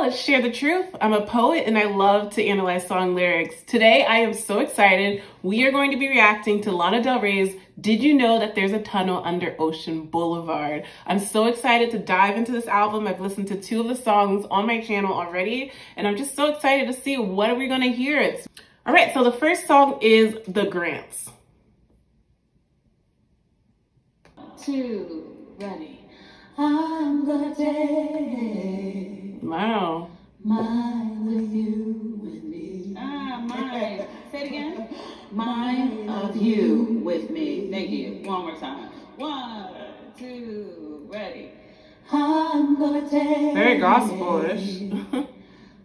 let's share the truth. I'm a poet and I love to analyze song lyrics. Today I am so excited. We are going to be reacting to Lana Del Rey's Did You Know That There's a Tunnel Under Ocean Boulevard. I'm so excited to dive into this album. I've listened to 2 of the songs on my channel already, and I'm just so excited to see what are we going to hear. All right, so the first song is The Grants. 2, ready. I'm gonna take mine with you, with me. Mine. Say it again. Mine of you with me. Thank you. One more time. 1, 2, ready. I'm gonna take very gospel-ish.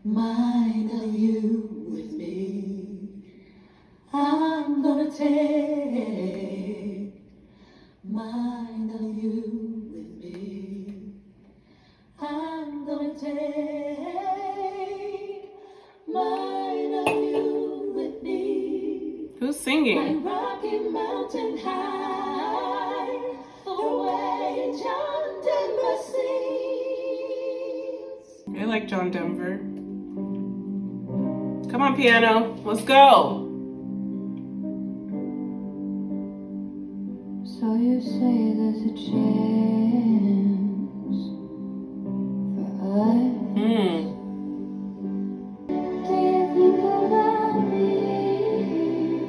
mine of you with me. I'm gonna take mine of you. I'm gonna take mine of you with me. Who's singing? Like Rocky Mountain High, the way John Denver sings. I like John Denver. Come on, piano, let's go. So you say there's a chance. Do you think about me?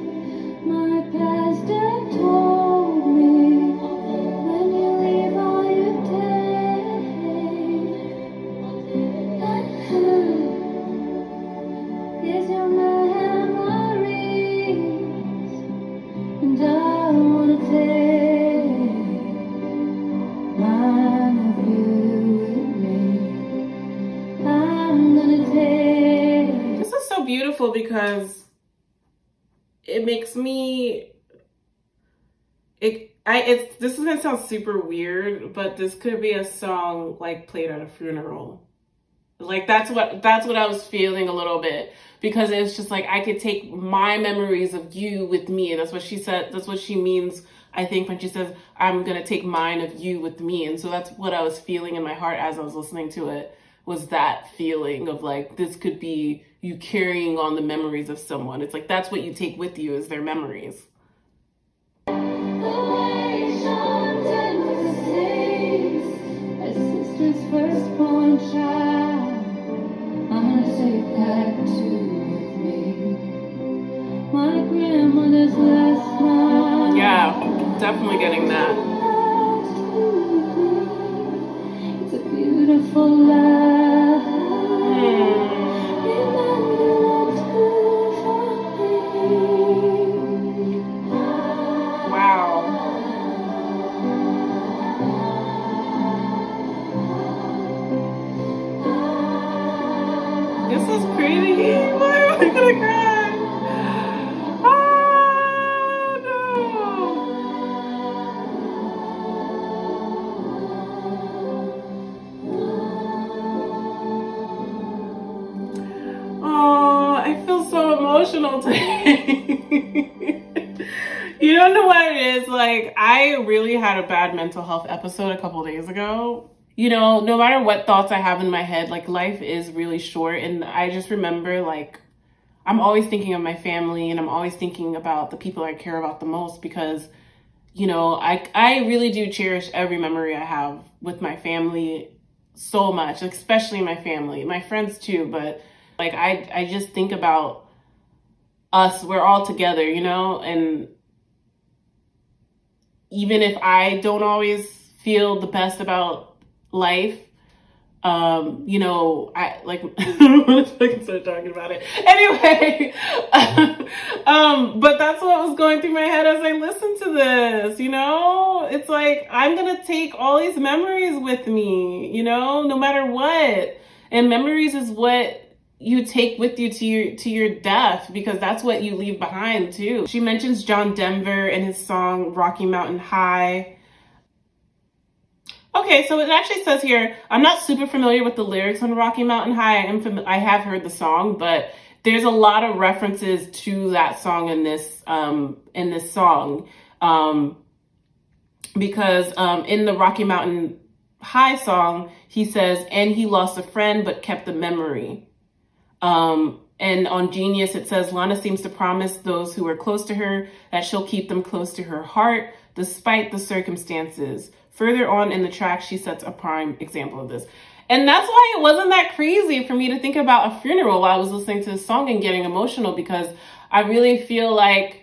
My past dad told me when you leave all you take is your memories, and I wanna take mine of you. This is so beautiful because it makes me, this is gonna sound super weird, but this could be a song like played at a funeral. Like that's what I was feeling a little bit, because it's just like I could take my memories of you with me. And that's what she said. That's what she means, I think, when she says, I'm gonna take mine of you with me. And so that's what I was feeling in my heart as I was listening to it, was that feeling of like, this could be you carrying on the memories of someone. It's like, that's what you take with you, is their memories. The way John Denver sings, his sister's firstborn child, I'm gonna take that too with me. My grandmother's last smile. Yeah, definitely getting that. It's a beautiful life. This is pretty. Why am I gonna cry? Oh no. Oh, I feel so emotional today. You don't know what it is. Like, I really had a bad mental health episode a couple days ago. You know, no matter what thoughts I have in my head, like, life is really short. And I just remember, like, I'm always thinking of my family, and I'm always thinking about the people I care about the most, because, you know, I really do cherish every memory I have with my family so much, especially my family, my friends too. But like, I just think about us, we're all together, you know, and even if I don't always feel the best about life, you know, I like, I don't want to fucking start talking about it. Anyway, but that's what was going through my head as I listened to this, you know? It's like, I'm going to take all these memories with me, you know, no matter what. And memories is what you take with you to your death, because that's what you leave behind too. She mentions John Denver and his song Rocky Mountain High. Okay, so it actually says here, I'm not super familiar with the lyrics on Rocky Mountain High. I have heard the song, but there's a lot of references to that song in this song, because in the Rocky Mountain High song, he says, and he lost a friend but kept the memory. And on Genius, it says, Lana seems to promise those who are close to her that she'll keep them close to her heart, despite the circumstances. Further on in the track, she sets a prime example of this. And that's why it wasn't that crazy for me to think about a funeral while I was listening to this song and getting emotional, because I really feel like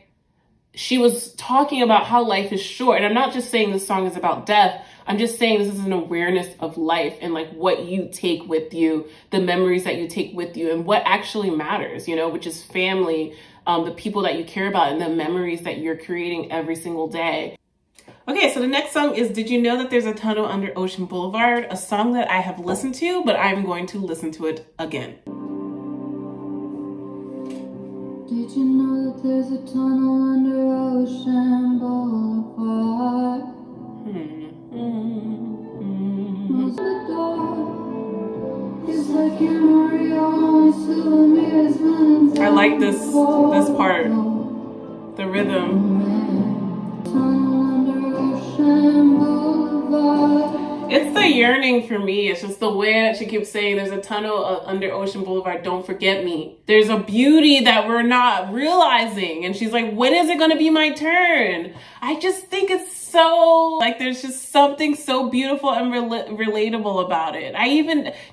she was talking about how life is short. And I'm not just saying this song is about death. I'm just saying this is an awareness of life and like what you take with you, the memories that you take with you, and what actually matters, you know, which is family, the people that you care about, and the memories that you're creating every single day. Okay, so the next song is Did You Know That There's a Tunnel Under Ocean Boulevard? A song that I have listened to, but I'm going to listen to it again. Did you know that there's a tunnel under Ocean Boulevard? Most of the door is like your Mario, souvenirs, I like this part, the rhythm. It's the yearning for me. It's just the way that she keeps saying there's a tunnel under Ocean Boulevard. Don't forget me. There's a beauty that we're not realizing. And she's like, when is it going to be my turn? I just think it's so, like, there's just something so beautiful and relatable about it.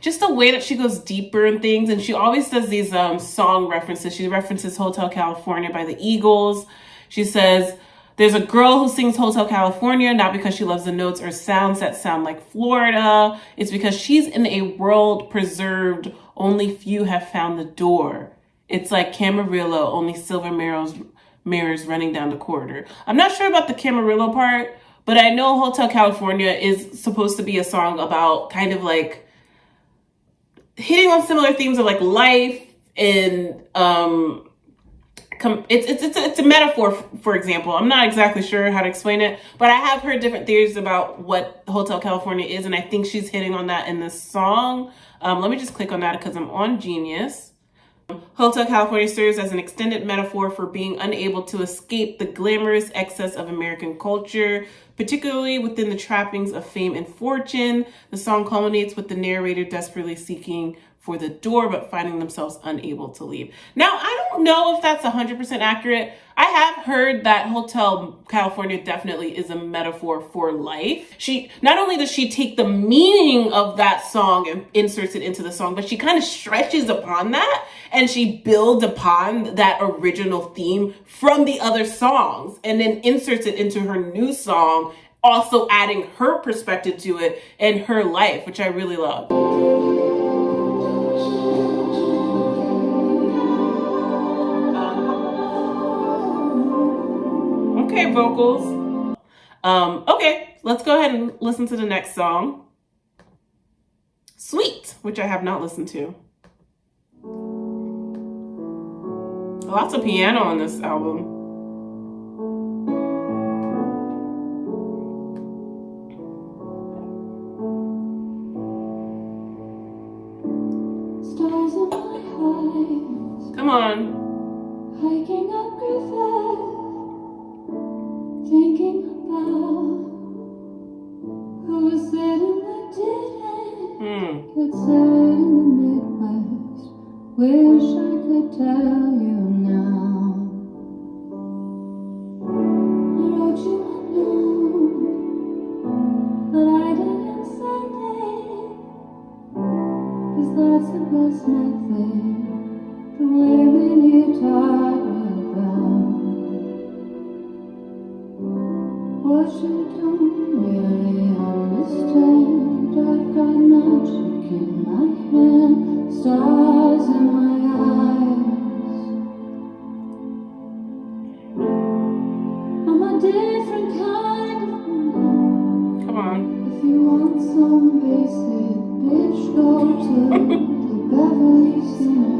Just the way that she goes deeper in things. And she always does these song references. She references Hotel California by the Eagles. She says, there's a girl who sings Hotel California, not because she loves the notes or sounds that sound like Florida. It's because she's in a world preserved. Only few have found the door. It's like Camarillo, only silver mirrors running down the corridor. I'm not sure about the Camarillo part, but I know Hotel California is supposed to be a song about kind of like hitting on similar themes of like life and, it's a metaphor, for example. I'm not exactly sure how to explain it, but I have heard different theories about what Hotel California is, and I think she's hitting on that in this song. Let me just click on that because I'm on Genius. Hotel California serves as an extended metaphor for being unable to escape the glamorous excess of American culture, particularly within the trappings of fame and fortune. The song culminates with the narrator desperately seeking for the door, but finding themselves unable to leave. Now, I don't know if that's 100% accurate. I have heard that Hotel California definitely is a metaphor for life. Not only does she take the meaning of that song and inserts it into the song, but she kind of stretches upon that and she builds upon that original theme from the other songs and then inserts it into her new song, also adding her perspective to it and her life, which I really love. Okay, vocals. Okay, let's go ahead and listen to the next song. Sweet, which I have not listened to. Lots of piano on this album. Stars in my eyes. Come on. Hiking up Griffith. Thinking about who was said and what didn't get said in the Midwest. Wish I could tell you now. I wrote you a note, but I didn't send it, 'cause that's the best method. The women you talk about. What you don't really understand. I've got magic in my hand, stars in my eyes. I'm a different kind of woman. Come on. If you want some basic bitch, go to the Beverly Center.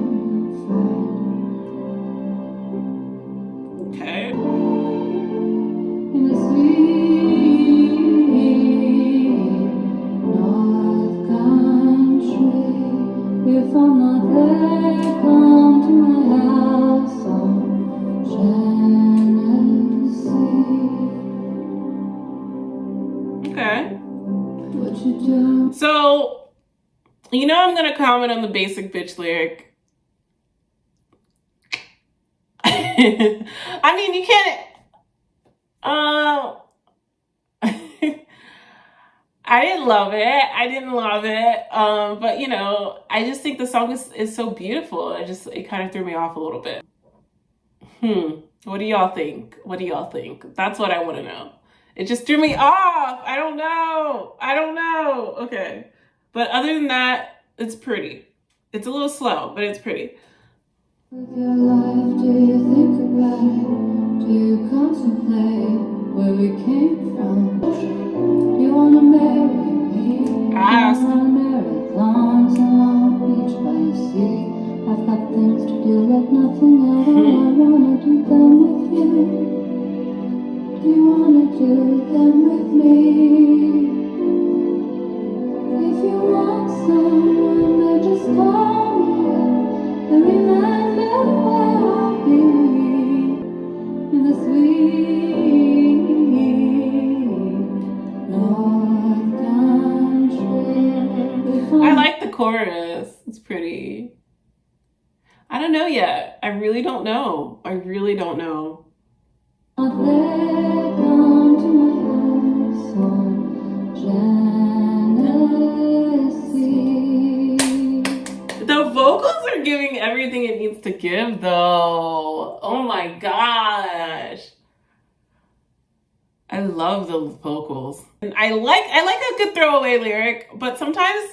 Okay. In the sweet North Country, if I'm not there, come to my house on Genesee. Okay. What you do So, you know I'm going to comment on the basic bitch lyric. I mean, you can't... I didn't love it. But, you know, I just think the song is so beautiful. It kind of threw me off a little bit. What do y'all think? That's what I want to know. It just threw me off. I don't know. Okay. But other than that, it's pretty. It's a little slow, but it's pretty. With your life, do you think about it? Do you contemplate where we came from? You wanna marry me? Ask. I wanna marathons in Long Beach by the sea. I've got things to do like nothing else. I wanna do them with you. Do you wanna do them with me? If you want someone, then just call me. And remember where I'll be in the sweet North Country. I like the chorus. It's pretty. I don't know yet. I really don't know. Out there, come to my house on Genesee. The vocals are giving everything it needs to give, though. Oh my gosh. I love the vocals. And I like a good throwaway lyric, but sometimes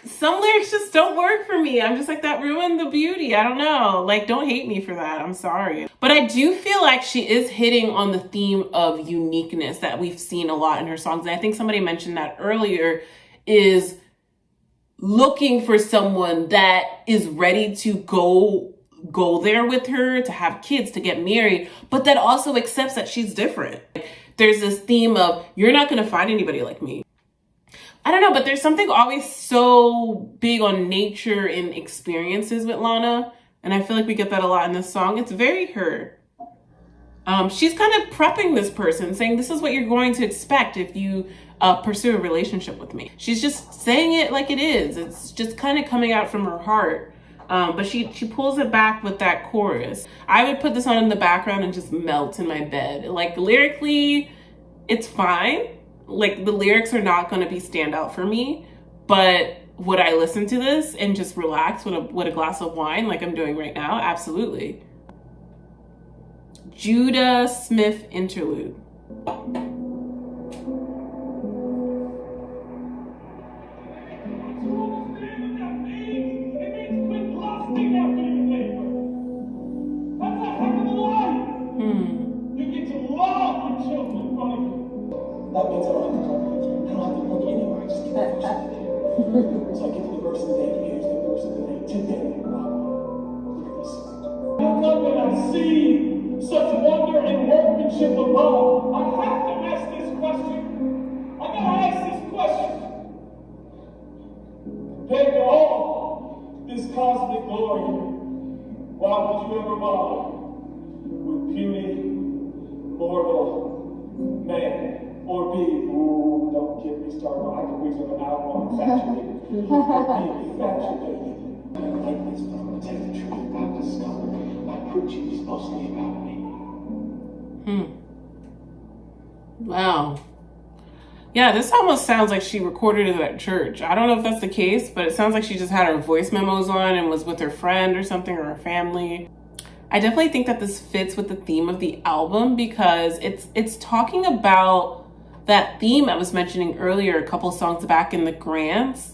some lyrics just don't work for me. I'm just like, that ruined the beauty. I don't know. Like, don't hate me for that. I'm sorry. But I do feel like she is hitting on the theme of uniqueness that we've seen a lot in her songs. And I think somebody mentioned that earlier, is looking for someone that is ready to go there with her, to have kids, to get married, but that also accepts that she's different. There's this theme of, you're not going to find anybody like me. I don't know, but there's something always so big on nature and experiences with Lana, and I feel like we get that a lot in this song. It's very her. She's kind of prepping this person, saying this is what you're going to expect if you pursue a relationship with me. She's just saying it like it is. It's just kind of coming out from her heart. But she pulls it back with that chorus. I would put this on in the background and just melt in my bed. Like, lyrically, it's fine. Like, the lyrics are not going to be standout for me, but would I listen to this and just relax with a glass of wine like I'm doing right now? Absolutely. Judah Smith interlude. That means I don't have to compliment you. I don't have to look anywhere. I just get the first of the day. So I get to the verse of the day. Here's the verse of the day. Today. Wow. Look at this. How come when I see such wonder and workmanship above, I have to ask this question. I gotta ask this question. Compared to all this cosmic glory, why would you ever bother with puny, mortal man? Or be, ooh, don't get me started. I can reach an hour on infatuated. Infatuated. Like this, but I'm gonna tell you the truth. I've discovered my preaching is mostly about me. Wow. Yeah, this almost sounds like she recorded it at church. I don't know if that's the case, but it sounds like she just had her voice memos on and was with her friend or something, or her family. I definitely think that this fits with the theme of the album, because it's talking about that theme I was mentioning earlier, a couple songs back in the grants,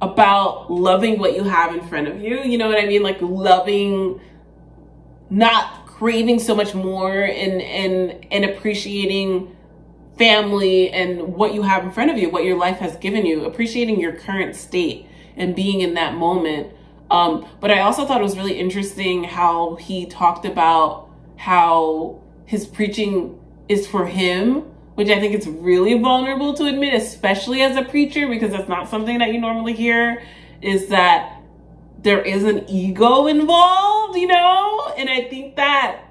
about loving what you have in front of you. You know what I mean? Like, loving, not craving so much more, and appreciating family and what you have in front of you, what your life has given you, appreciating your current state and being in that moment. But I also thought it was really interesting how he talked about how his preaching is for him, which I think it's really vulnerable to admit, especially as a preacher, because that's not something that you normally hear, is that there is an ego involved, you know? And I think that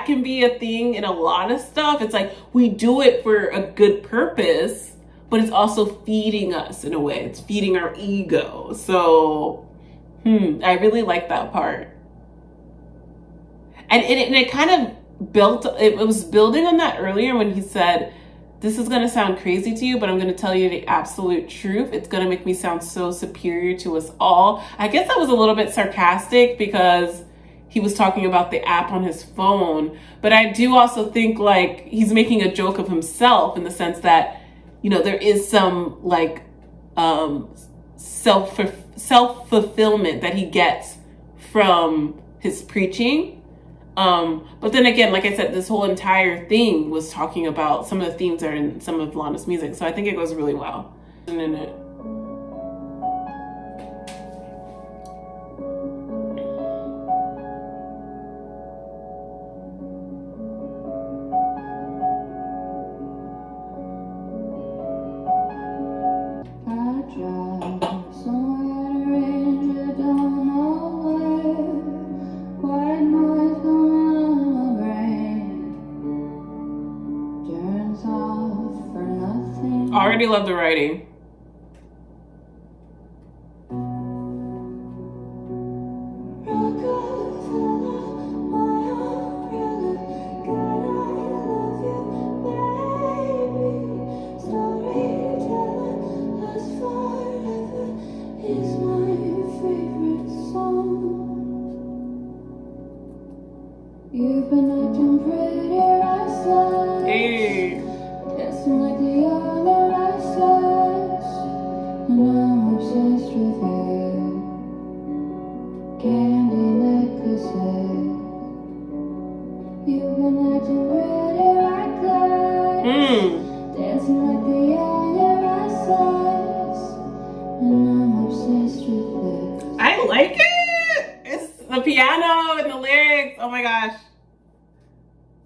can be a thing in a lot of stuff. It's like, we do it for a good purpose, but it's also feeding us in a way. It's feeding our ego. So, I really like that part. And it kind of built, it was building on that earlier when he said, this is going to sound crazy to you, but I'm going to tell you the absolute truth. It's going to make me sound so superior to us all. I guess that was a little bit sarcastic because he was talking about the app on his phone. But I do also think like he's making a joke of himself in the sense that, you know, there is some like self-fulfillment that he gets from his preaching. But then again, like I said, this whole entire thing was talking about some of the themes that are in some of Lana's music. So I think it goes really well. In it. I already love the writing. You've been acting pretty restless. Hey. Dancing like the young and restless. And I'm obsessed with you. Candy necklaces. You've been acting pretty reckless. Dancing like the young and restless. And I'm obsessed with this. I like it. It's the piano and the lyrics. Oh my gosh.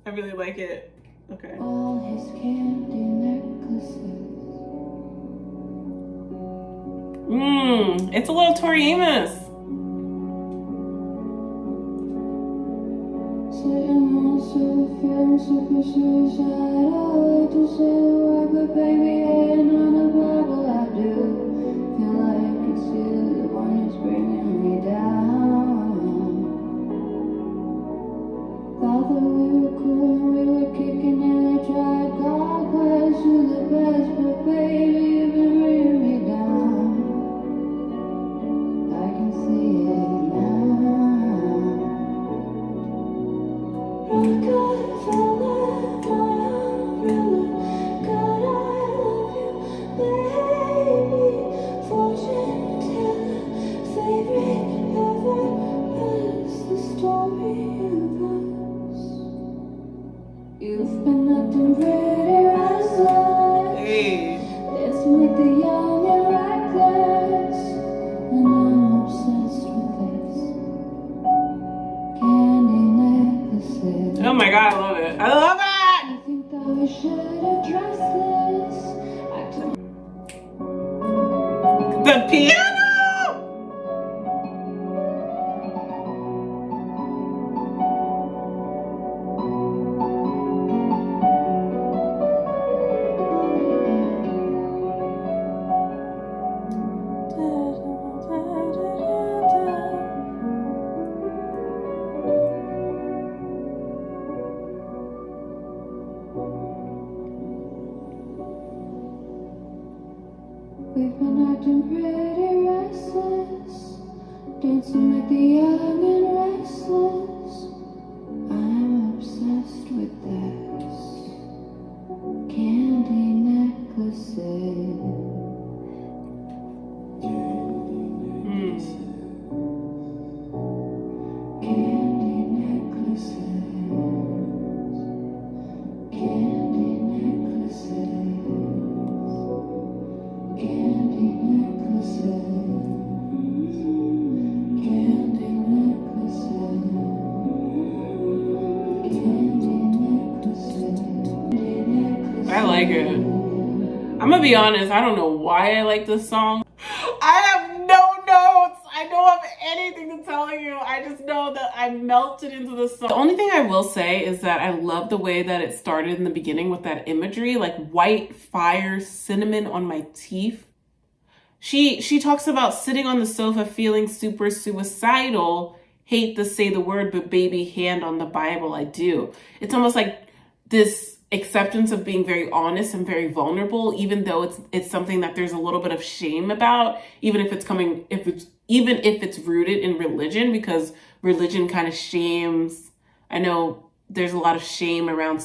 I really like it. Okay. All his candy necklaces. It's a little Tori Amos. Say I'm also feeling super suicidal. I like to say the word, but baby, ain't on the Bible I do. Feel like it's you, the one who's bringing me down. Thought that we were cool and we were kicking in the drive. God bless you the best, but baby, you've been bringing me down. I can see it now. Rockefeller, my umbrella. God, I love you, baby. Fortune teller, favorite ever. What is the story of us? You've been acting pretty restless. Hey. Dancing with the young and reckless. And I'm obsessed with this. Candy necklaces. Oh my god, I love it. I love it. I think that we should address this. The piano. We've been acting pretty restless, dancing like the young and restless. I'm obsessed with this. Candy necklaces. Candy necklaces. Candy necklaces. Candy necklaces. Candy necklaces. Candy necklaces. I like it. I'm gonna be honest, I don't know why I like this song. I have no notes. I know I'm anything to tell you. I just know that I melted into the song. The only thing I will say is that I love the way that it started in the beginning with that imagery, like white fire, cinnamon on my teeth. She talks about sitting on the sofa feeling super suicidal. Hate to say the word, but baby, hand on the Bible, I do. It's almost like this acceptance of being very honest and very vulnerable, even though it's something that there's a little bit of shame about, even if it's rooted in religion, because religion kind of shames. I know there's a lot of shame around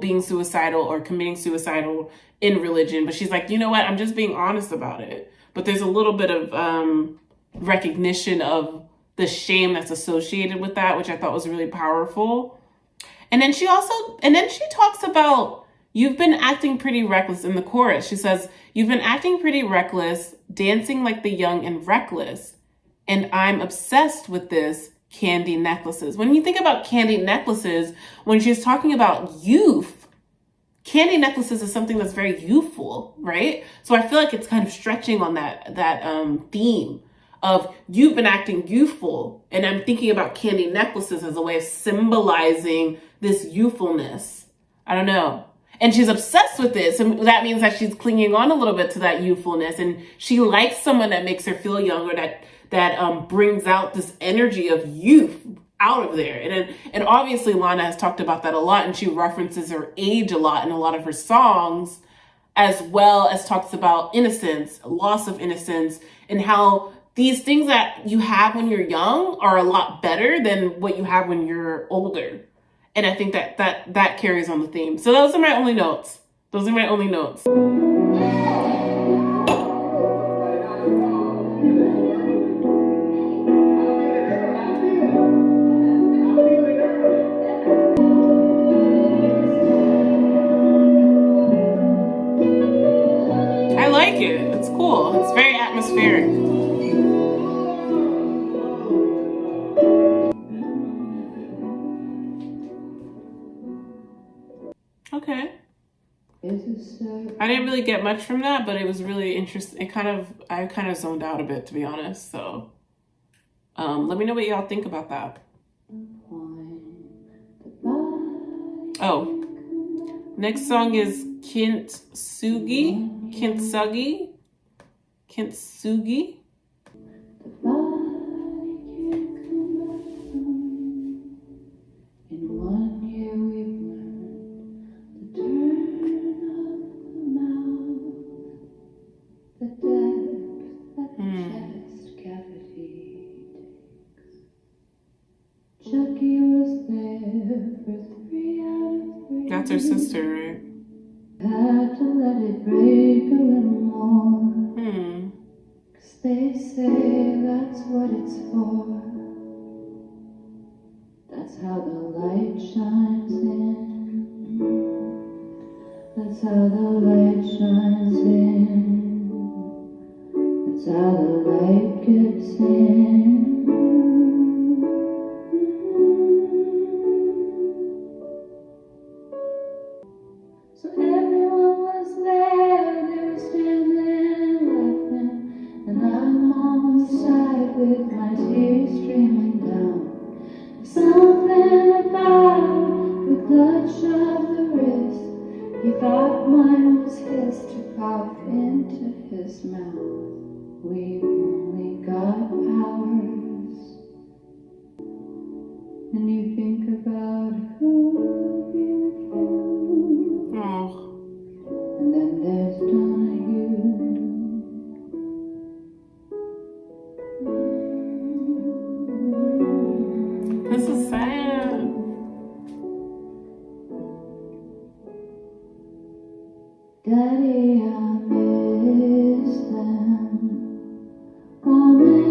being suicidal or committing suicidal in religion, but she's like, you know what? I'm just being honest about it. But there's a little bit of recognition of the shame that's associated with that, which I thought was really powerful. And then she talks about, you've been acting pretty reckless in the chorus. She says, you've been acting pretty reckless, dancing like the young and reckless. And I'm obsessed with this candy necklaces. When you think about candy necklaces, when she's talking about youth, candy necklaces is something that's very youthful, right? So I feel like it's kind of stretching on that theme of you've been acting youthful. And I'm thinking about candy necklaces as a way of symbolizing this youthfulness. I don't know. And she's obsessed with this. And that means that she's clinging on a little bit to that youthfulness. And she likes someone that makes her feel young, or that brings out this energy of youth out of there. And obviously Lana has talked about that a lot, and she references her age a lot in a lot of her songs, as well as talks about innocence, loss of innocence, and how these things that you have when you're young are a lot better than what you have when you're older. And I think that carries on the theme. So those are my only notes. I like it. It's cool. It's very atmospheric. Okay. I didn't really get much from that, but it was really interesting. I kind of zoned out a bit, to be honest. So, let me know what y'all think about that. Oh, next song is Kintsugi. That's her sister, right? Had to let it break a little more. 'Cause they say that's what it's for. That's how the light shines in. That's how the light shines in. That's how the light gets in. So everyone was there, they were standing laughing, and I'm on the side with my tears streaming down. Something about the clutch of the wrist, he thought mine was his to cough into his mouth. We've only got ours. And you think about who will be with you. Oh. And then there's Donahue. This is sad. Daddy, I miss them. I miss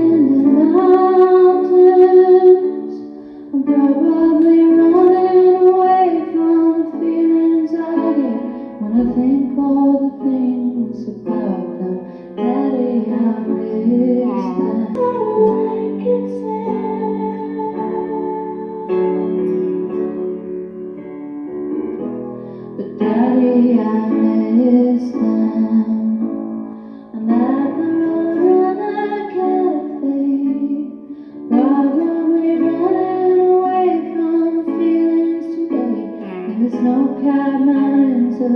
I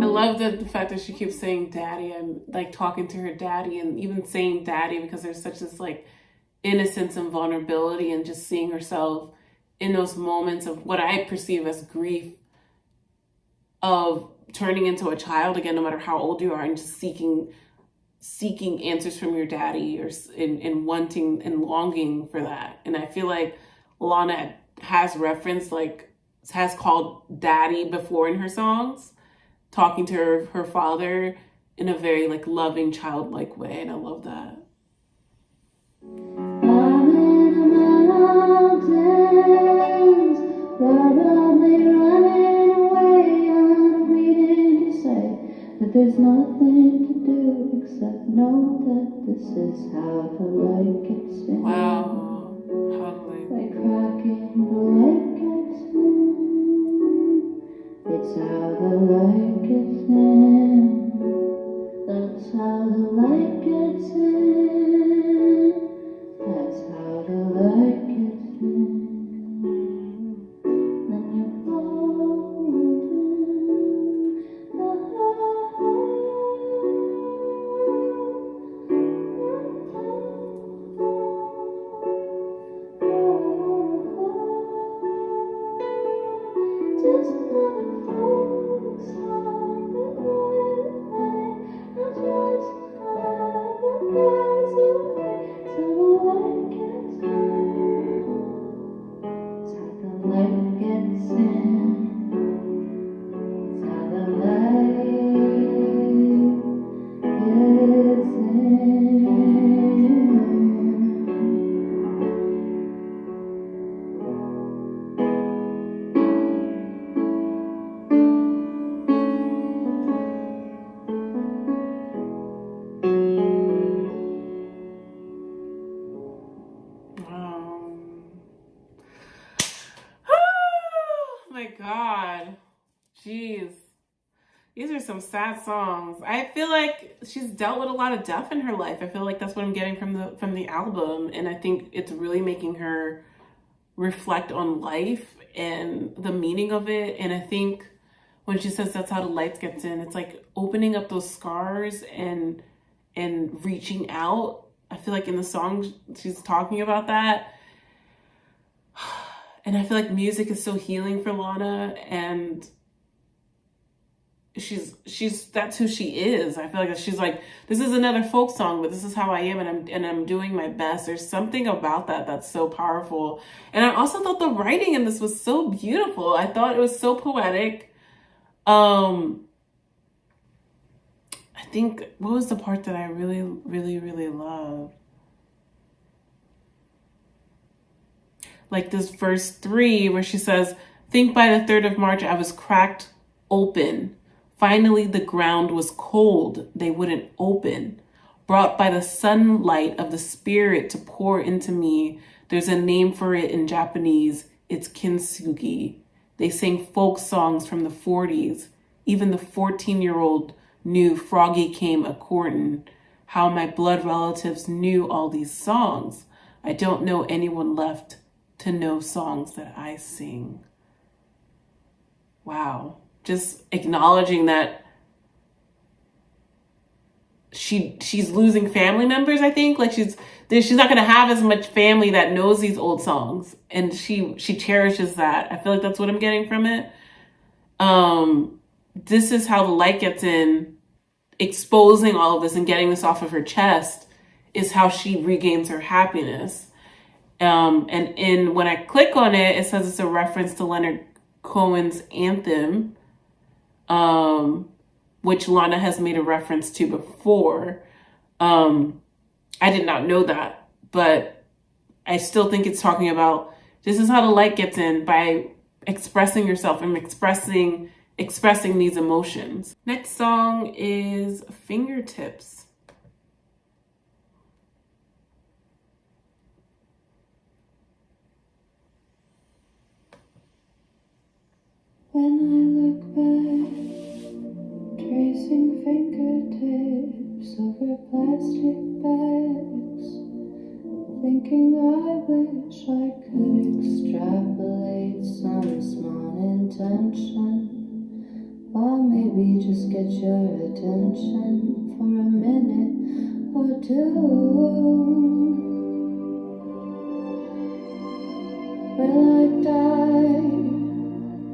love the fact that she keeps saying daddy and like talking to her daddy and even saying daddy because there's such this like innocence and vulnerability and just seeing herself in those moments of what I perceive as grief of turning into a child again, no matter how old you are, and just seeking answers from your daddy or and wanting and longing for that. And I feel like LANA has referenced, like, has called daddy before in her songs, talking to her father in a very like loving, childlike way, and I love that. I'm in the mountains, probably running away. I'm needing to say that there's nothing to do except know that this is how the light gets in. Wow, how the light. By cracking the light gets in. It's how the light gets in. That's how the light gets in. That's how the light gets in. Then you fold in the just another folk song that just so the light gets in. It's how the light gets in. It's how the light gets in. Oh my God. Jeez. These are some sad songs. I feel like she's dealt with a lot of death in her life. I feel like that's what I'm getting from the album. And I think it's really making her reflect on life and the meaning of it. And I think when she says that's how the light gets in, it's like opening up those scars and reaching out. I feel like in the song she's talking about that. And I feel like music is so healing for LANA, and she's that's who she is. I feel like she's like, this is another folk song, but this is how I am, and I'm doing my best. There's something about that that's so powerful. And I also thought the writing in this was so beautiful. I thought it was so poetic. I think, what was the part that I really, really, really loved? Like this verse 3 where she says, think by the 3rd of March, I was cracked open. Finally, the ground was cold. They wouldn't open. Brought by the sunlight of the spirit to pour into me. There's a name for it in Japanese. It's kintsugi. They sang folk songs from the 40s. Even the 14-year-old knew Froggy came a-courtin'. How my blood relatives knew all these songs. I don't know anyone left to know songs that I sing. Wow. Just acknowledging that she's losing family members, I think. Like she's not gonna have as much family that knows these old songs. And she cherishes that. I feel like that's what I'm getting from it. This is how the light gets in, exposing all of this and getting this off of her chest is how she regains her happiness. And when I click on it, it says it's a reference to Leonard Cohen's Anthem, which LANA has made a reference to before. I did not know that, but I still think it's talking about this is how the light gets in by expressing yourself and expressing these emotions. Next song is Fingertips. When I look back, tracing fingertips over plastic bags, thinking I wish I could extrapolate some just get your attention for a minute or two. Will I die,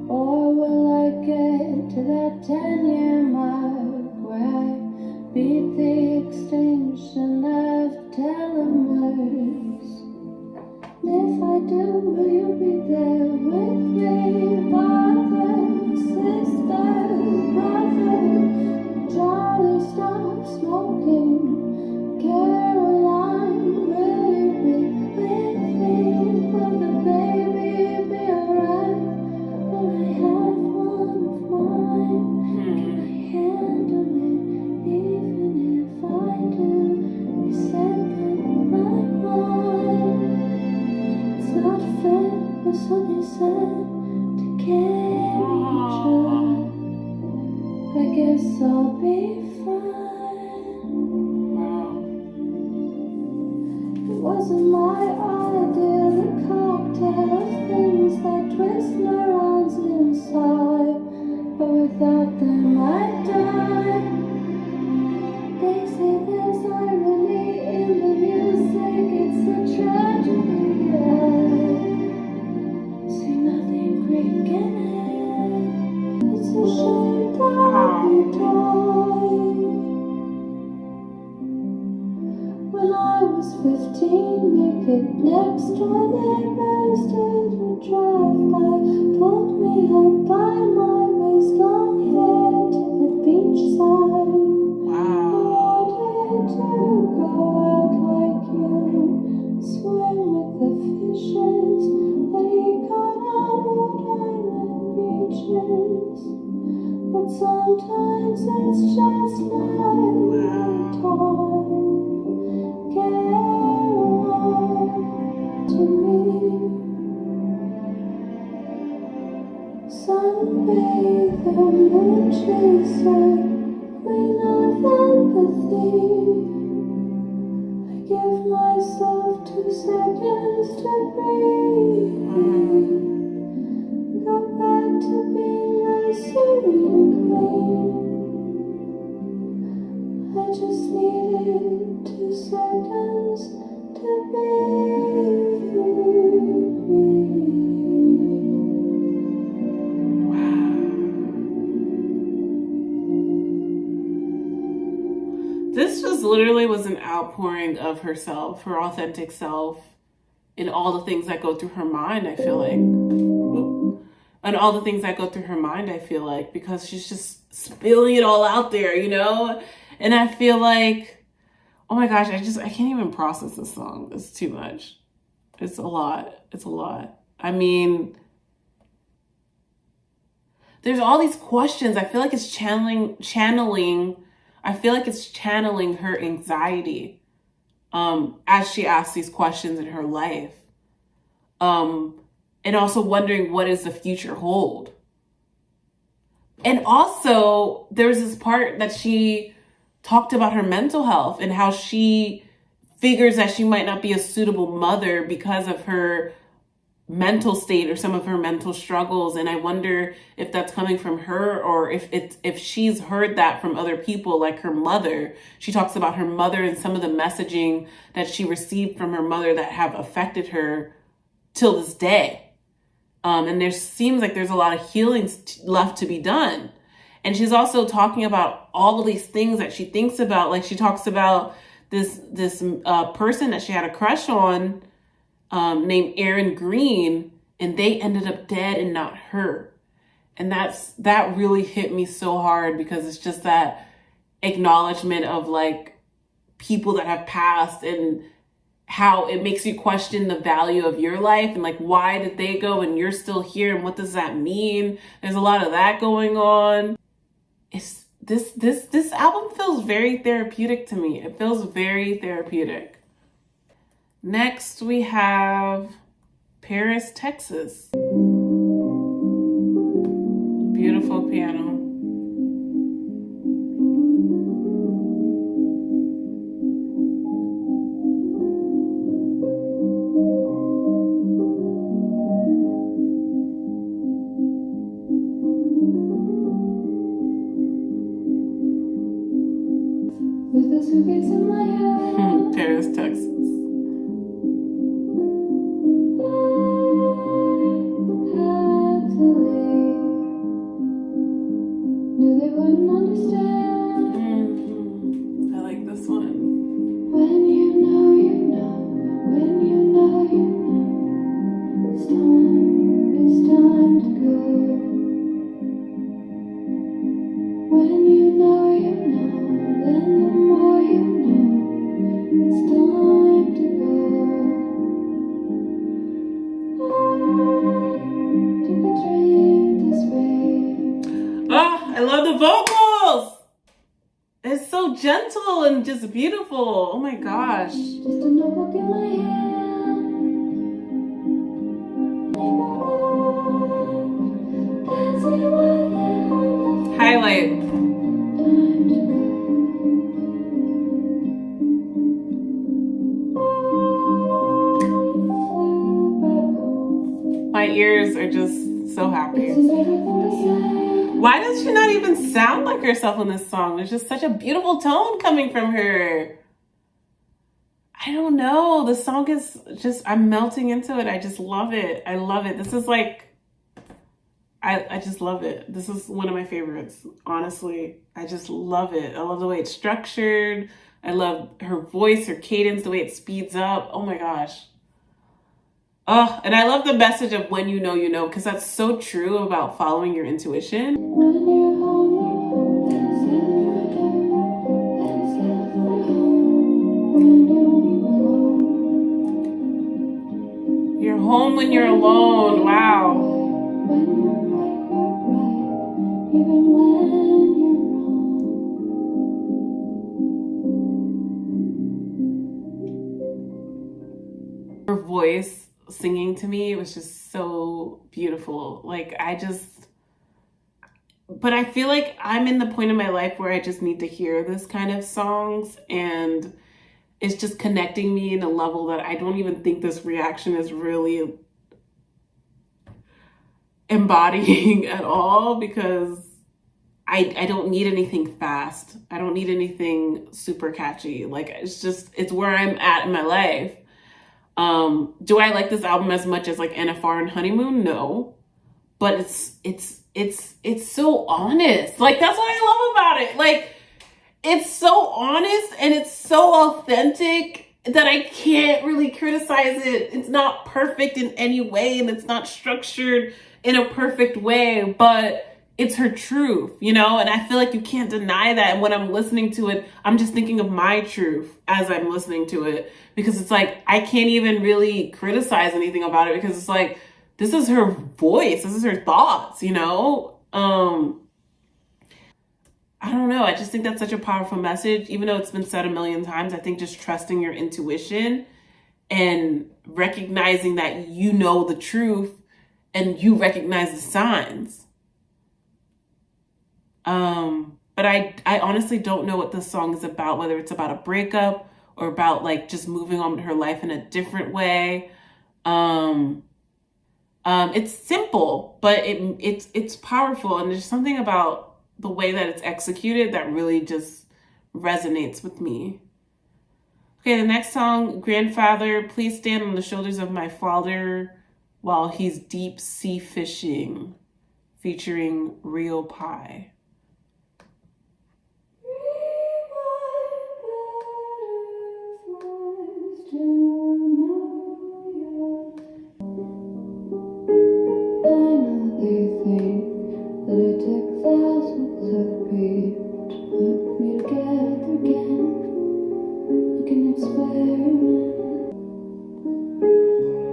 or will I get to that 10-year mark where I beat the extinction of telomeres? And if I do, will you be there with me, father, sister, brother? Charlie, stop smoking. Caroline, will you be with me? Will the baby be alright? Will I have one of mine? Can I handle it? Even if I do, you said that my mind. It's not fair, but so they said, to carry each other. I guess I'll be fine. It wasn't my idea, the cocktail of things that twist neurons inside. But without them I'd die. They say there's irony in the music, it's a tragedy. See nothing Greek in it. It's a shame that we died. When I was 15, naked next door neighbors did a drive-by, pulled me up by my waist, long hair to the beachside. I wanted to go out like you, swim with the fishes that he caught on Rhode Island beaches. But sometimes it's just not enough time. Caroline, to me, sunbather, moon chaser, queen of empathy. I give myself 2 seconds to breathe. Go back to being a serene queen. I just needed 2 seconds to be. This just literally was an outpouring of herself, her authentic self, and all the things that go through her mind, I feel like. And all the things that go through her mind, I feel like, because she's just spilling it all out there, you know? And I feel like, oh my gosh, I can't even process this song. It's too much. It's a lot. It's a lot. I mean, there's all these questions. I feel like it's channeling her anxiety as she asks these questions in her life. And also wondering, what does the future hold? And also, there's this part that she talked about her mental health and how she figures that she might not be a suitable mother because of her mental state or some of her mental struggles. And I wonder if that's coming from her, or if she's heard that from other people, like her mother. She talks about her mother and some of the messaging that she received from her mother that have affected her till this day. And there seems like there's a lot of healing left to be done. And she's also talking about all of these things that she thinks about. Like she talks about this person that she had a crush on, named Aaron Green, and they ended up dead and not her. And that really hit me so hard, because it's just that acknowledgement of like people that have passed and how it makes you question the value of your life and like, why did they go and you're still here, and what does that mean? There's a lot of that going on. It's this album feels very therapeutic to me. It feels very therapeutic. Next we have Paris, Texas. Beautiful piano. the suitcase in my hand. Paris, Texas. Had to leave. Knew they wouldn't understand. I like this one. When you know, you know. When you know, you know. It's time to go. When you know, you know. Then the more you know. It's time to go. I took a trip this way. Oh, I love the vocals. It's so gentle and just beautiful. Oh my gosh. Just a notebook in my hand. Dancing while they're on the Highlight. time to go. My ears are just so happy. This is everything to say. Why does she not even sound like herself in this song? There's just such a beautiful tone coming from her. I don't know. The song is just, I'm melting into it. I just love it. I love it. This is like, I just love it. This is one of my favorites, honestly. I just love it. I love the way it's structured. I love her voice, her cadence, the way it speeds up. Oh my gosh. Oh, and I love the message of when you know, because that's so true about following your intuition. When you're home, thanks for home. When You're home when you're alone. Wow. you're right, even when you're wrong. Her voice singing to me, it was just so beautiful. Like, but I feel like I'm in the point in my life where I just need to hear this kind of songs, and it's just connecting me in a level that I don't even think this reaction is really embodying at all, because I don't need anything fast. I don't need anything super catchy. Like, it's where I'm at in my life. Do I like this album as much as like NFR and Honeymoon? No, but it's so honest. Like, that's what I love about it. Like, it's so honest and it's so authentic that I can't really criticize it. It's not perfect in any way, and it's not structured in a perfect way, but it's her truth, you know? And I feel like you can't deny that. And when I'm listening to it, I'm just thinking of my truth as I'm listening to it, because it's like, I can't even really criticize anything about it, because it's like, this is her voice. This is her thoughts, you know? I don't know. I just think that's such a powerful message, even though it's been said a million times. I think just trusting your intuition and recognizing that you know the truth and you recognize the signs. But I honestly don't know what this song is about, whether it's about a breakup or about like just moving on with her life in a different way. It's simple, but it's powerful, and there's something about the way that it's executed that really just resonates with me. Okay, the next song, Grandfather, please stand on the shoulders of my father while he's deep sea fishing, featuring Rio Pie.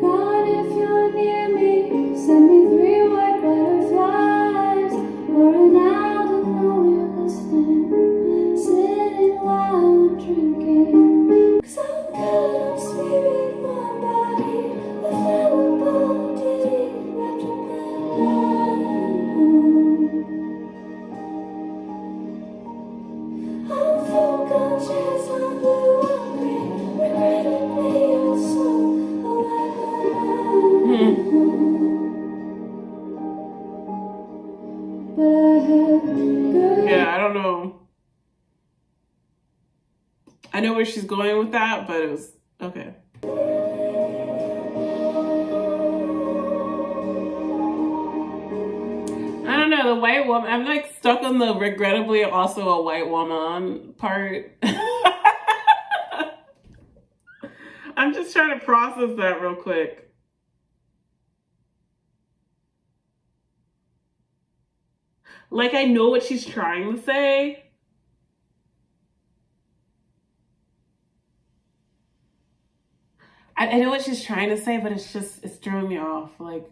God, if you're near me, send me 3 white butterflies or an hour. I know where she's going with that, but it was okay. I don't know, the white woman, I'm like stuck on the regrettably also a white woman part. I'm just trying to process that real quick. Like, I know what she's trying to say. I know what she's trying to say, but it's throwing me off. Like,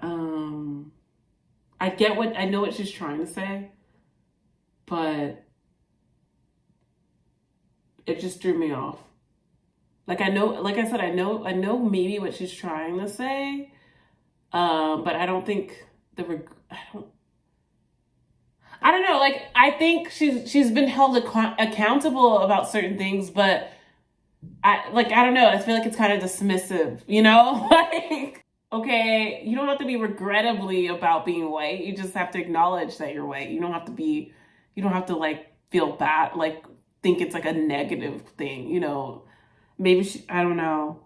I know what she's trying to say, but it just threw me off. Like, I know, like I said, I know maybe what she's trying to say, but I don't think I don't know. Like, I think she's been held accountable about certain things, but I don't know. I feel like it's kind of dismissive, you know? Like, okay, you don't have to be regrettably about being white. You just have to acknowledge that you're white. You don't have to like feel bad, like think it's like a negative thing, you know? Maybe I don't know.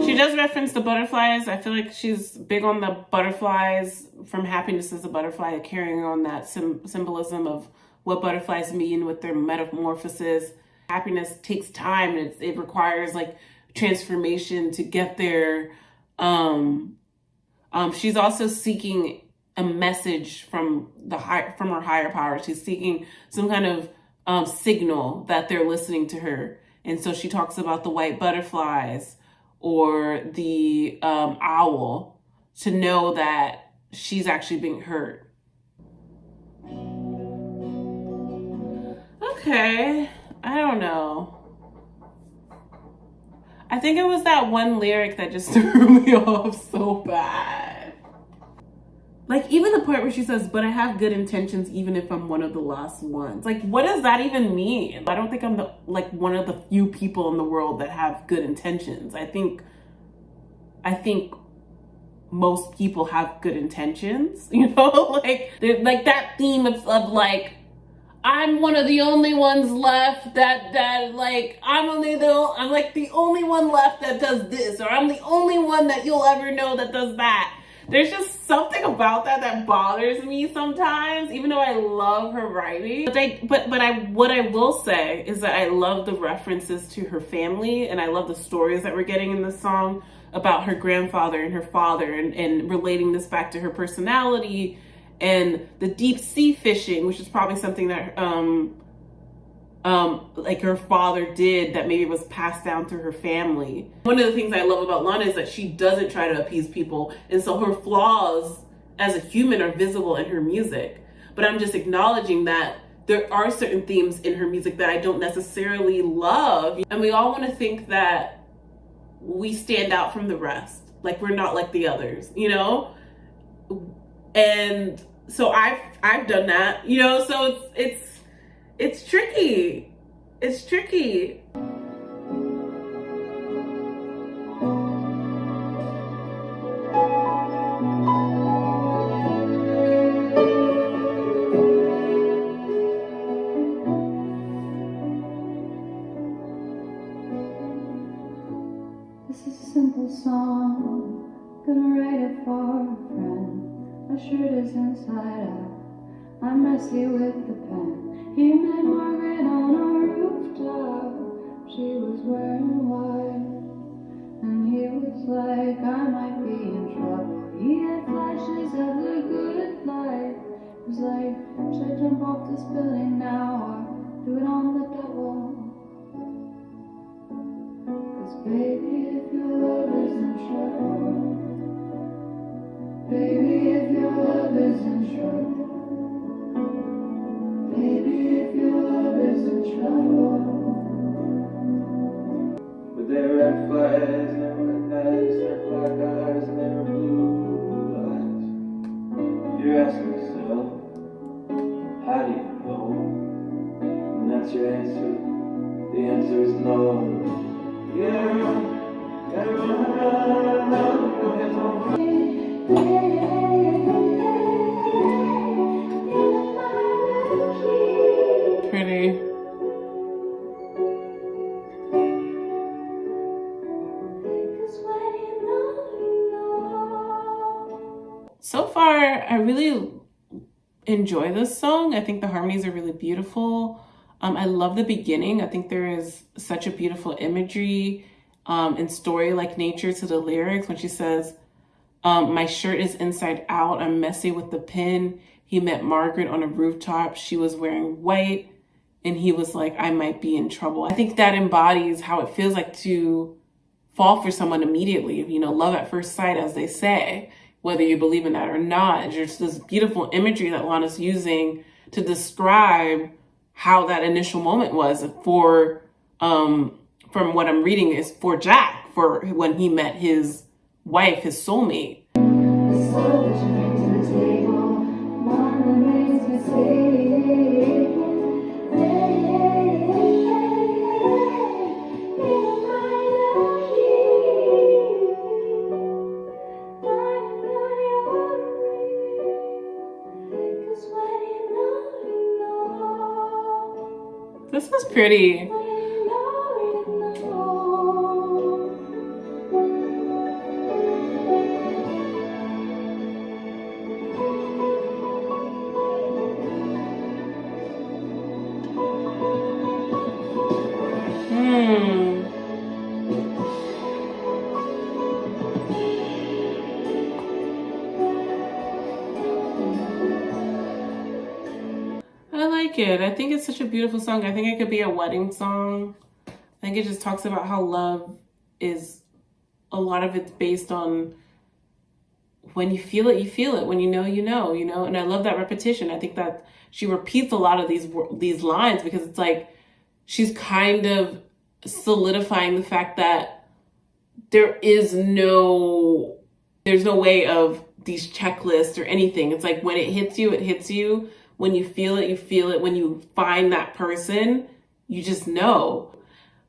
She does reference the butterflies. I feel like she's big on the butterflies, from Happiness is a Butterfly, carrying on that symbolism of what butterflies mean with their metamorphosis. Happiness takes time, and it requires like transformation to get there. She's also seeking a message from her higher power. She's seeking some kind of signal that they're listening to her, and so she talks about the white butterflies or the owl to know that she's actually being heard. Okay, I don't know. I think it was that one lyric that just threw me off so bad. Like, even the part where she says, but I have good intentions even if I'm one of the lost ones. Like, what does that even mean? I don't think I'm one of the few people in the world that have good intentions. I think most people have good intentions, you know? Like that theme of like, I'm one of the only ones left that like, I'm like the only one left that does this, or I'm the only one that you'll ever know that does that. There's just something about that bothers me sometimes, even though I love her writing. What I will say is that I love the references to her family, and I love the stories that we're getting in this song about her grandfather and her father, and relating this back to her personality, and the deep sea fishing, which is probably something that like her father did that maybe was passed down through her family. One of the things I love about Lana is that she doesn't try to appease people, and so her flaws as a human are visible in her music. But I'm just acknowledging that there are certain themes in her music that I don't necessarily love, and we all want to think that we stand out from the rest, like we're not like the others, you know? And so I've done that, you know, so it's tricky. It's tricky. This is a simple song, gonna write it for a friend. My shirt is inside out, I'm messy with the pen. He met Margaret on a rooftop, she was wearing white, and he was like, I might be in trouble. He had flashes of the good life. He was like, should I jump off this building now or do it on the double? Baby, if your love is in trouble, baby, if your love is in trouble, baby, if your love is in trouble. With their red flags and their red necks, their black eyes and their blue eyes. You're asking yourself, how do you know? And that's your answer. The answer is no. I really enjoy this song. I think the harmonies are really beautiful. I love the beginning. I think there is such a beautiful imagery and story-like nature to the lyrics when she says, my shirt is inside out. I'm messy with the pin. He met Margaret on a rooftop. She was wearing white. And he was like, I might be in trouble. I think that embodies how it feels like to fall for someone immediately. You know, love at first sight, as they say, whether you believe in that or not. There's this beautiful imagery that Lana's using to describe how that initial moment was for, from what I'm reading, is for Jack, for when he met his wife, his soulmate. This is pretty. I like it. I think it's such a beautiful song. I think it could be a wedding song. I think it just talks about how love is, a lot of it's based on when you feel it, you feel it. When you know, you know, you know. And I love that repetition. I think that she repeats a lot of these lines because it's like she's kind of solidifying the fact that there's no way of these checklists or anything. It's like when it hits you, it hits you. When you feel it, you feel it. When you find that person, you just know.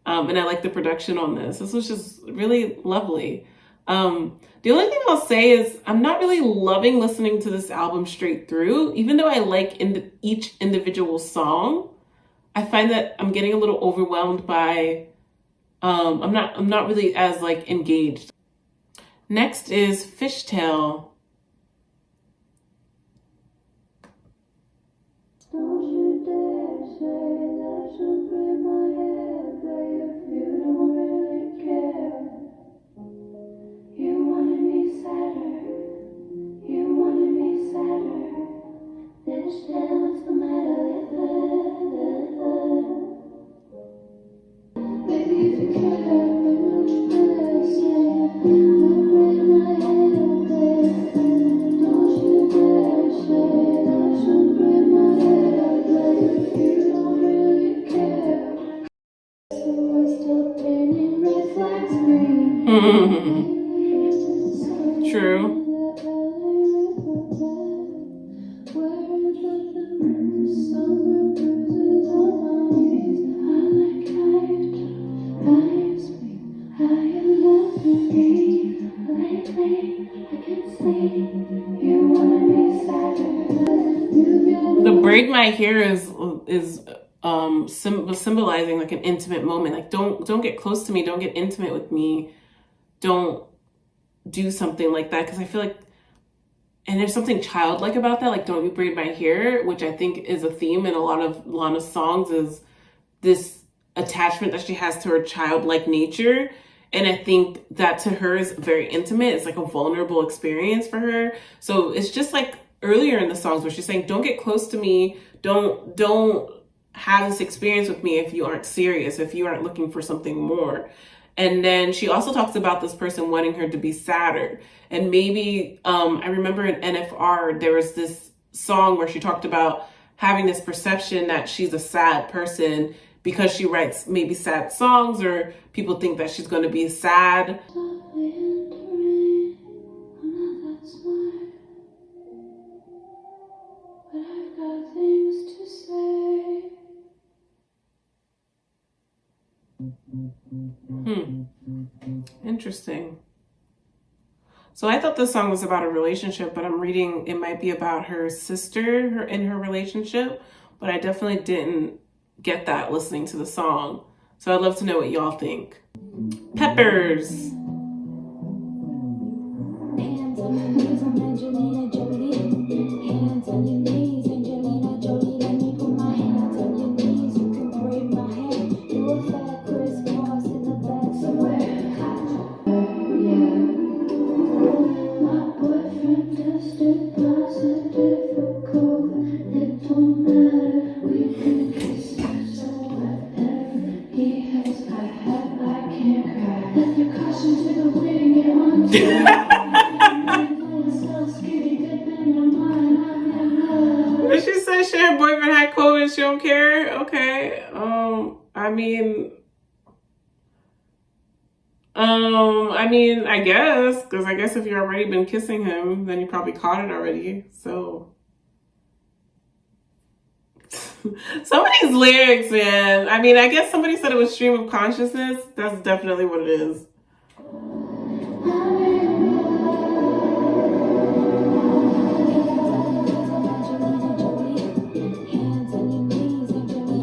And I like the production on this. This was just really lovely. The only thing I'll say is I'm not really loving listening to this album straight through. Even though I like each individual song, I find that I'm getting a little overwhelmed by, I'm not really as like engaged. Next is Fishtail. True. The braid my hair is symbolizing like an intimate moment. Like don't get close to me, don't get intimate with me, don't do something like that, because I feel like, and there's something childlike about that, like don't you braid my hair, which I think is a theme in a lot of Lana's songs, is this attachment that she has to her childlike nature. And I think that to her is very intimate. It's like a vulnerable experience for her. So it's just like earlier in the songs where she's saying, don't get close to me. Don't have this experience with me if you aren't serious, if you aren't looking for something more. And then she also talks about this person wanting her to be sadder. And maybe, I remember in NFR, there was this song where she talked about having this perception that she's a sad person because she writes maybe sad songs, or people think that she's going to be sad. Interesting. So I thought this song was about a relationship, but I'm reading it might be about her sister in her relationship, but I definitely didn't get that listening to the song. So I'd love to know what y'all think. Peppers. her boyfriend had COVID, she don't care? Okay. I guess, because I guess if you've already been kissing him, then you probably caught it already. So some of these lyrics, man. I mean, I guess somebody said it was stream of consciousness. That's definitely what it is.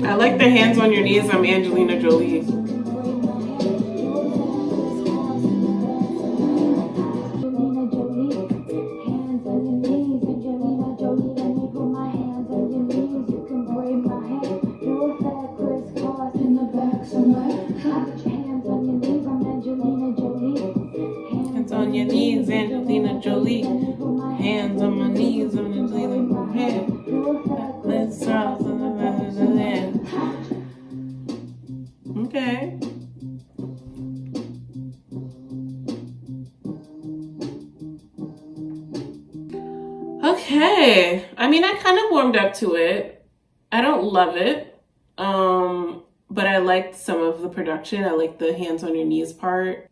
I like the hands on your knees. I'm Angelina Jolie. Hands on your knees, Angelina Jolie. Hands on my knees, Angelina Jolie. Let's talk. Okay. Okay. I mean, I kind of warmed up to it. I don't love it. But I liked some of the production. I like the hands on your knees part.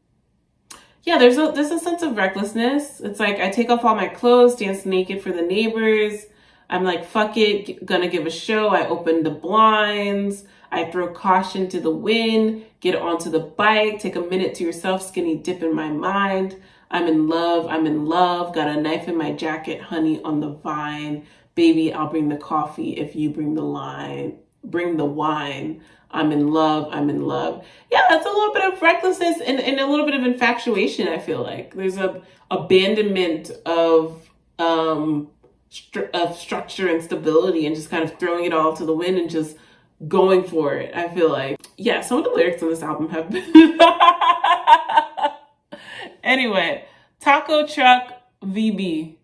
Yeah, there's a sense of recklessness. It's like I take off all my clothes, dance naked for the neighbors. I'm like, fuck it, gonna give a show. I open the blinds. I throw caution to the wind, get onto the bike, take a minute to yourself, skinny dip in my mind. I'm in love, got a knife in my jacket, honey on the vine. Baby, I'll bring the coffee if you bring the wine. I'm in love. Yeah, that's a little bit of recklessness and a little bit of infatuation, I feel like. There's a abandonment of structure and stability and just kind of throwing it all to the wind and just going for it, I feel like. Yeah, some of the lyrics on this album have been... Anyway, Taco Truck VB.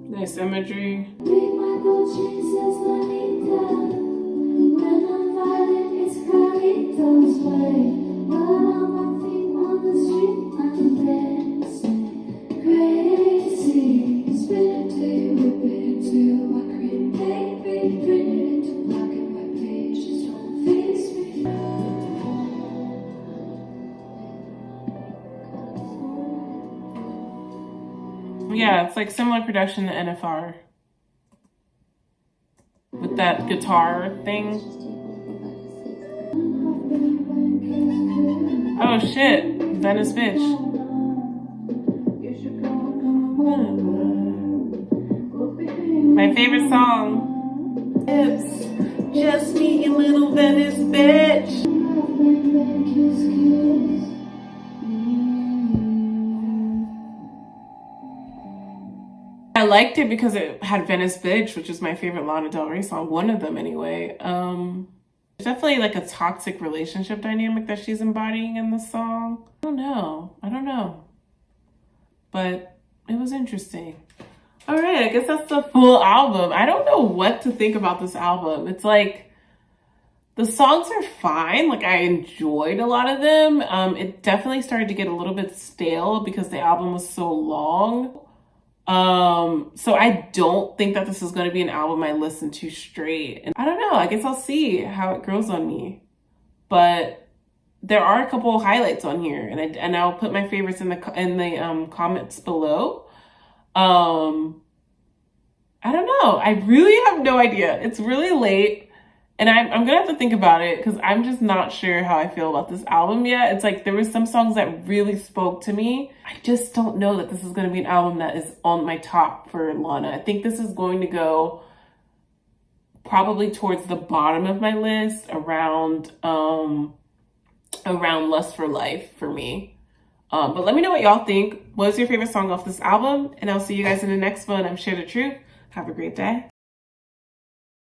Nice imagery. Yeah, it's like similar production to NFR. With that guitar thing. Oh shit, Venice Bitch. My favorite song. It's just me and little Venice Bitch. I liked it because it had Venice Bitch, which is my favorite Lana Del Rey song, one of them anyway. There's definitely like a toxic relationship dynamic that she's embodying in the song. I don't know. But it was interesting. All right, I guess that's the full album. I don't know what to think about this album. It's like, the songs are fine. Like, I enjoyed a lot of them. It definitely started to get a little bit stale because the album was so long. So I don't think that this is going to be an album I listen to straight. And I don't know. I guess I'll see how it grows on me. But there are a couple of highlights on here, and I'll put my favorites in the comments below. I don't know. I really have no idea. It's really late. And I'm going to have to think about it because I'm just not sure how I feel about this album yet. It's like there were some songs that really spoke to me. I just don't know that this is going to be an album that is on my top for Lana. I think this is going to go probably towards the bottom of my list, around Lust for Life for me. But let me know what y'all think. What is your favorite song off this album? And I'll see you guys in the next one. I'm Share the Truth. Have a great day.